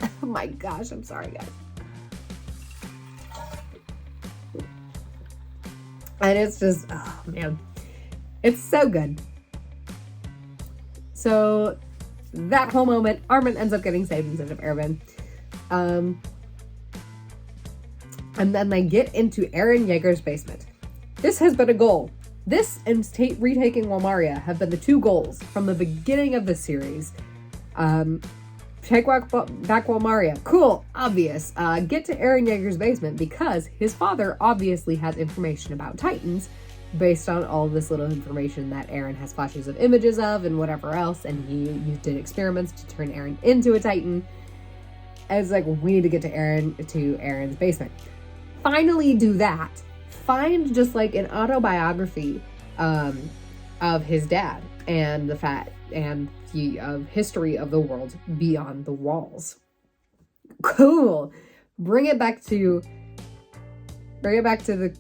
Oh my gosh, I'm sorry, guys. And it's just, oh man, it's so good. So that whole moment, Armin ends up getting saved instead of Erwin. And then they get into Eren Yeager's basement. This has been a goal. This and retaking Walmaria have been the 2 goals from the beginning of the series. Take back Walmaria. Cool, obvious. Get to Eren Yeager's basement because his father obviously has information about Titans based on all this little information that Eren has flashes of images of and whatever else, and he did experiments to turn Eren into a Titan. And it's like, we need to get to Eren's basement. Finally do that. Find just like an autobiography of his dad and of history of the world beyond the walls. Cool. Bring it back to the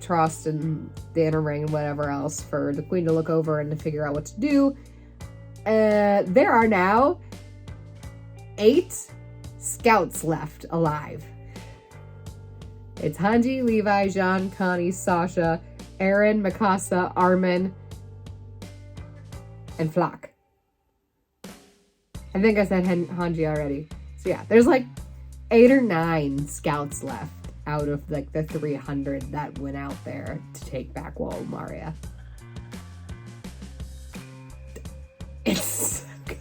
trust and the inner ring and whatever else for the queen to look over and to figure out what to do. There are now 8 scouts left alive. It's Hanji, Levi, Jean, Connie, Sasha, Eren, Mikasa, Armin, and Flock. I think I said Hanji already. So yeah, there's like 8 or 9 scouts left out of like the 300 that went out there to take back Walmaria. It's so good.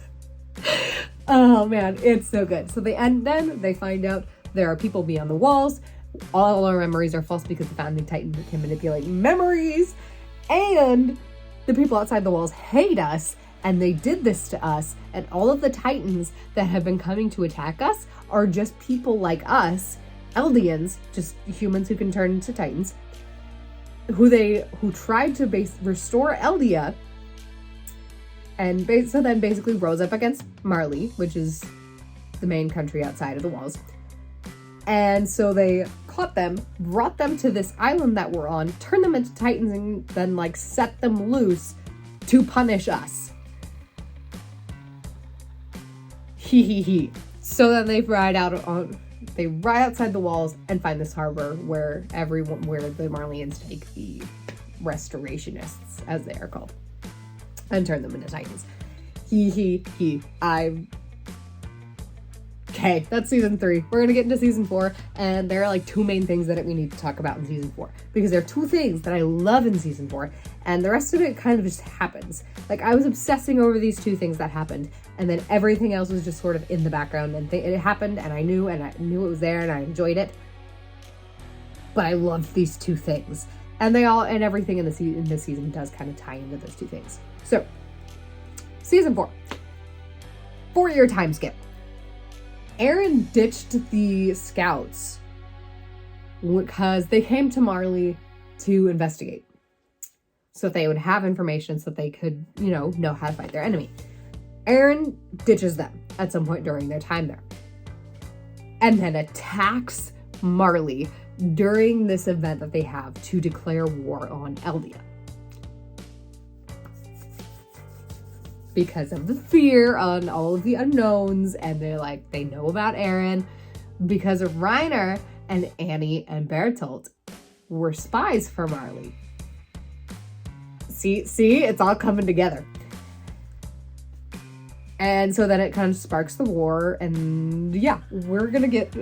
Oh man, it's so good. So then they find out there are people beyond the walls. All our memories are false because the founding Titan can manipulate memories. And the people outside the walls hate us. And they did this to us. And all of the Titans that have been coming to attack us are just people like us. Eldians, just humans who can turn into Titans. Who tried to restore Eldia. And so then basically rose up against Marley, which is the main country outside of the walls. And so they caught them, brought them to this island that we're on, turned them into Titans, and then like set them loose to punish us. He. So then they ride outside the walls and find this harbor where the Marleyans take the restorationists, as they are called, and turn them into Titans. Okay, that's season 3. We're gonna get into season 4, and there are like 2 main things that we need to talk about in season 4, because there are 2 things that I love in season 4, and the rest of it kind of just happens. Like, I was obsessing over these 2 things that happened, and then everything else was just sort of in the background, and it happened, and I knew it was there, and I enjoyed it. But I loved these 2 things, and everything in this season does kind of tie into those 2 things. So, season 4, 4-year time skip. Eren ditched the scouts because they came to Marley to investigate. So they would have information so that they could, know how to fight their enemy. Aaron ditches them at some point during their time there. And then attacks Marley during this event that they have to declare war on Eldia. Because of the fear on all of the unknowns, and they know about Aaron, because of Reiner and Annie and Bertolt were spies for Marley. See, it's all coming together. And so then it kind of sparks the war, and yeah, we're gonna get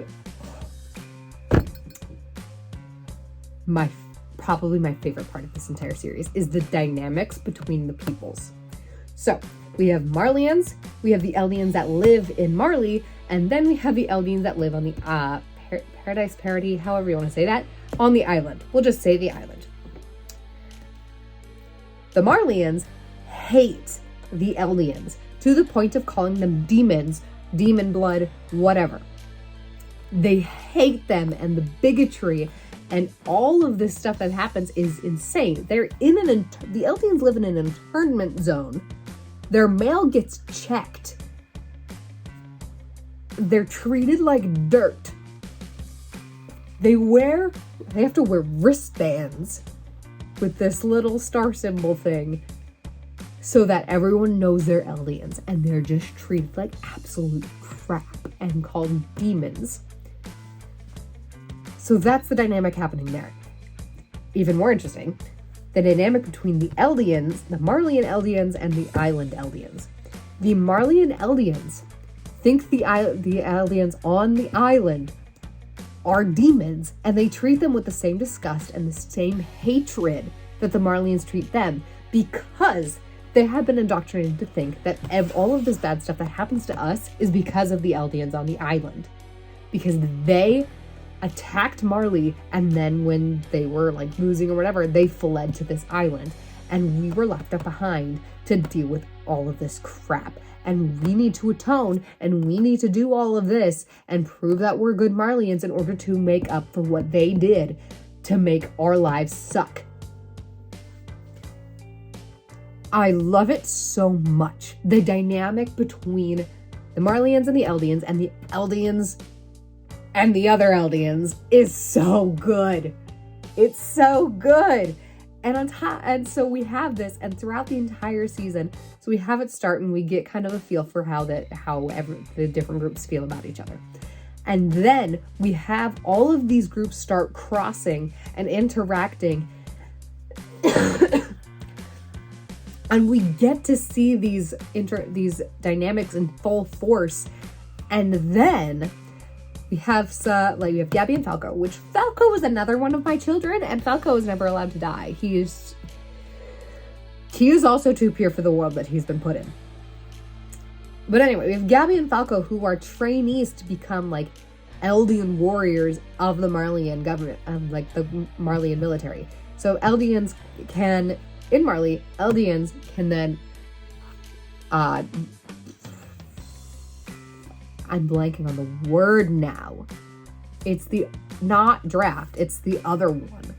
probably my favorite part of this entire series is the dynamics between the peoples. So we have Marleyans, we have the Eldians that live in Marley, and then we have the Eldians that live on the Paradise Parity, however you want to say that, on the island. We'll just say the island. The Marleyans hate the Eldians to the point of calling them demons, demon blood, whatever. They hate them, and the bigotry and all of this stuff that happens is insane. They're in the Eldians live in an internment zone. Their mail gets checked. They're treated like dirt. They have to wear wristbands with this little star symbol thing so that everyone knows they're Eldians, and they're just treated like absolute crap and called demons. So that's the dynamic happening there. Even more interesting, the dynamic between the Eldians, the Marleyan Eldians, and the Island Eldians. The Marleyan Eldians think the Eldians on the island are demons, and they treat them with the same disgust and the same hatred that the Marleyans treat them, because they have been indoctrinated to think that all of this bad stuff that happens to us is because of the Eldians on the island. Because they attacked Marley, and then when they were losing or whatever, they fled to this island, and we were left up behind to deal with all of this crap. And we need to atone, and we need to do all of this and prove that we're good Marleyans in order to make up for what they did to make our lives suck. I love it so much. The dynamic between the Marleyans and the Eldians and the other Eldians is so good. It's so good. And so we have this, and throughout the entire season, so we have it start and we get kind of a feel for how the different groups feel about each other. And then we have all of these groups start crossing and interacting. And we get to see these dynamics in full force. And then we have Gabby and Falco, which Falco was another one of my children, and Falco is never allowed to die. He is also too pure for the world that he's been put in. But anyway, we have Gabby and Falco, who are trainees to become Eldian warriors of the Marleyan government, the Marleyan military. So Eldians can then I'm blanking on the word now. It's not draft, it's the other one.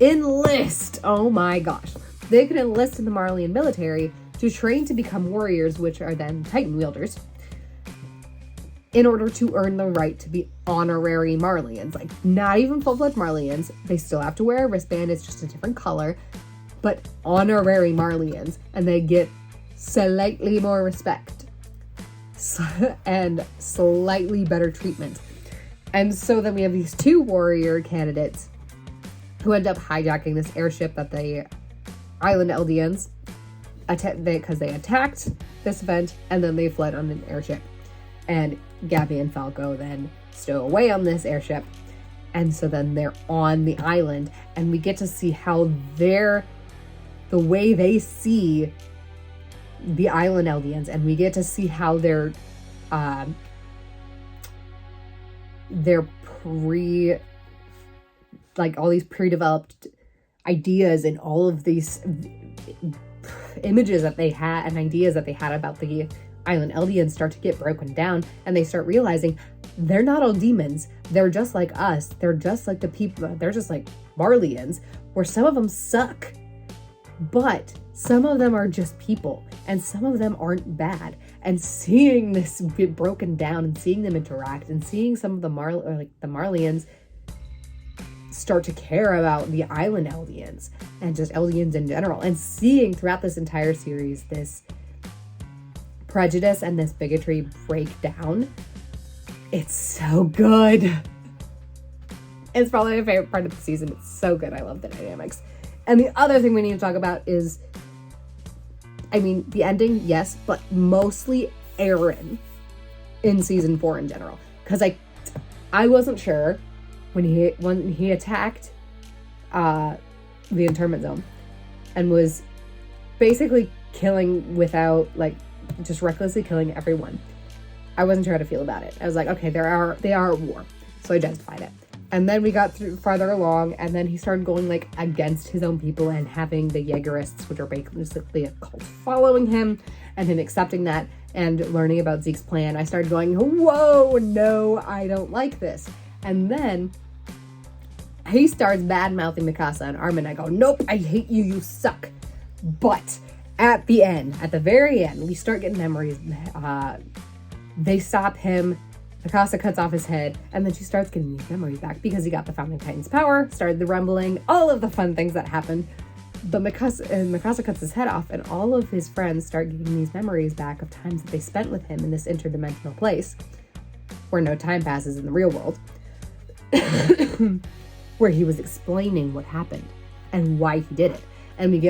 Enlist! Oh my gosh. They can enlist in the Marleyan military to train to become warriors, which are then Titan wielders, in order to earn the right to be honorary Marleyans. Not even full-fledged Marleyans. They still have to wear a wristband, it's just a different color, but honorary Marleyans, and they get slightly more respect and slightly better treatment. And so then we have these two warrior candidates who end up hijacking this airship that the Island Eldians because they attacked this event, and then they fled on an airship. And Gabby and Falco then stow away on this airship, and so then they're on the island, and we get to see how the way they see the Island Eldians, and we get to see how they're all these pre-developed ideas and all of these images that they had and ideas that they had about the Island Eldians start to get broken down, and they start realizing they're not all demons. They're just like us. They're just like the people. They're just like Marleyans, where some of them suck. But some of them are just people, and some of them aren't bad. And seeing this get broken down and seeing them interact and seeing some of the Marleyans start to care about the island Eldians and just Eldians in general, and seeing throughout this entire series this prejudice and this bigotry break down, it's so good. It's probably my favorite part of the season. It's so good. I love the dynamics. And the other thing we need to talk about is, I mean, the ending, yes, but mostly Aaron in season 4 in general. Because I wasn't sure when he attacked the internment zone and was basically killing without, like, just recklessly killing everyone. I wasn't sure how to feel about it. I was like, okay, they are at war. So I justified it. And then we got farther along, and then he started going, like, against his own people and having the Jaegerists, which are basically a cult, following him, and him accepting that and learning about Zeke's plan. I started going, whoa, no, I don't like this. And then he starts bad-mouthing Mikasa and Armin. I go, nope, I hate you, you suck. But at the very end, we start getting memories. They stop him. Mikasa cuts off his head, and then she starts getting these memories back because he got the Founding Titan's power, started the rumbling, all of the fun things that happened. But Mikasa cuts his head off, and all of his friends start getting these memories back of times that they spent with him in this interdimensional place where no time passes in the real world, where he was explaining what happened and why he did it. And we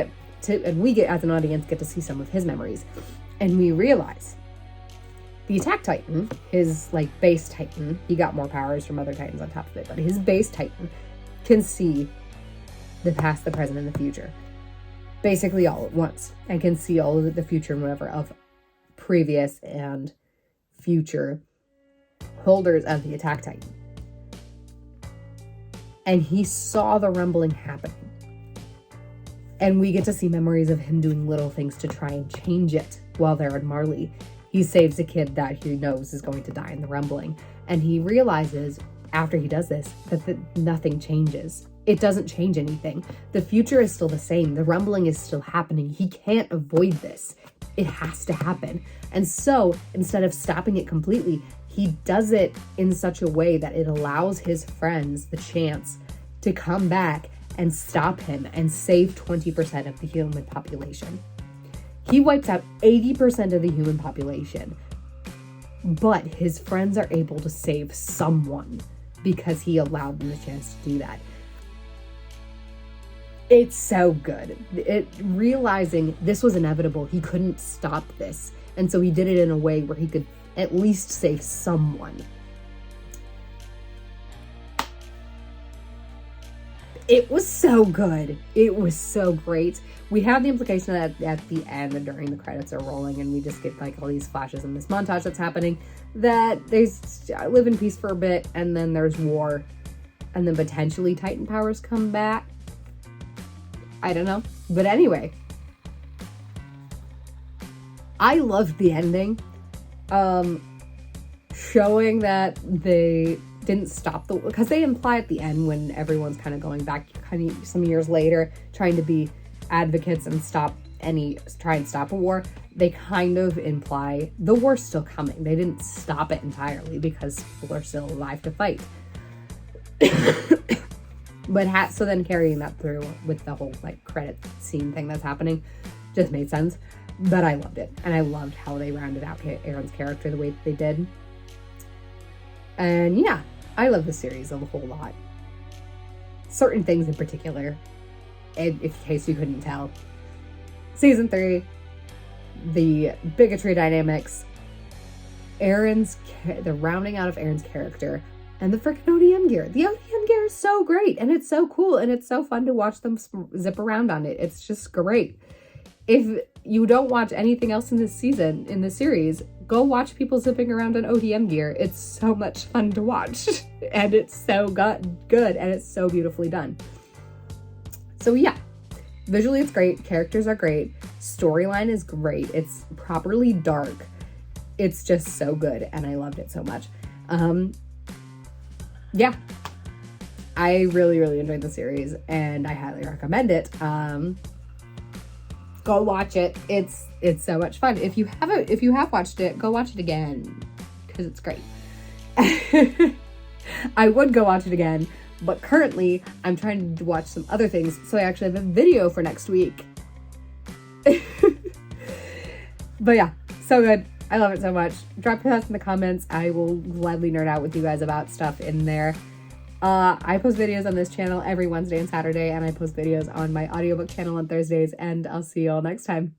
get as an audience get to see some of his memories, and we realize the Attack Titan, his, like, base Titan, he got more powers from other Titans on top of it, but his base Titan can see the past, the present, and the future. Basically all at once. And can see all of the future and whatever of previous and future holders of the Attack Titan. And he saw the rumbling happening. And we get to see memories of him doing little things to try and change it while they're in Marley. He saves a kid that he knows is going to die in the rumbling. And he realizes, after he does this, that nothing changes. It doesn't change anything. The future is still the same. The rumbling is still happening. He can't avoid this. It has to happen. And so, instead of stopping it completely, he does it in such a way that it allows his friends the chance to come back and stop him and save 20% of the human population. He wipes out 80% of the human population, but his friends are able to save someone because he allowed them the chance to do that. It's so good. Realizing this was inevitable, he couldn't stop this, and so he did it in a way where he could at least save someone. It was so good. It was so great. We have the implication that at the end and during the credits are rolling and we just get, like, all these flashes in this montage that's happening, that they live in peace for a bit, and then there's war, and then potentially Titan powers come back. I don't know. But anyway, I loved the ending. Showing that they didn't stop because they imply at the end, when everyone's kind of going back kind of some years later trying to be advocates and try and stop a war, they kind of imply the war's still coming. They didn't stop it entirely because people are still alive to fight. But so then carrying that through with the whole, like, credit scene thing that's happening just made sense. But I loved it, and I loved how they rounded out Aaron's character the way that they did. And yeah, I love the series a whole lot. Certain things in particular, in case you couldn't tell. Season 3, the bigotry dynamics, the rounding out of Aaron's character, and the freaking ODM gear. The ODM gear is so great, and it's so cool, and it's so fun to watch them zip around on it. It's just great. If you don't watch anything else in this series, go watch people zipping around on ODM gear. It's so much fun to watch, and it's so good, and it's so beautifully done. So yeah, visually it's great, characters are great, storyline is great, it's properly dark, it's just so good, and I loved it so much. Yeah, I really, really enjoyed the series, and I highly recommend it. Go watch it. It's so much fun. If you have watched it, go watch it again, because it's great. I would go watch it again, but currently I'm trying to watch some other things, so I actually have a video for next week. But yeah, so good. I love it so much. Drop your thoughts in the comments. I will gladly nerd out with you guys about stuff in there. I post videos on this channel every Wednesday and Saturday, and I post videos on my audiobook channel on Thursdays, and I'll see you all next time.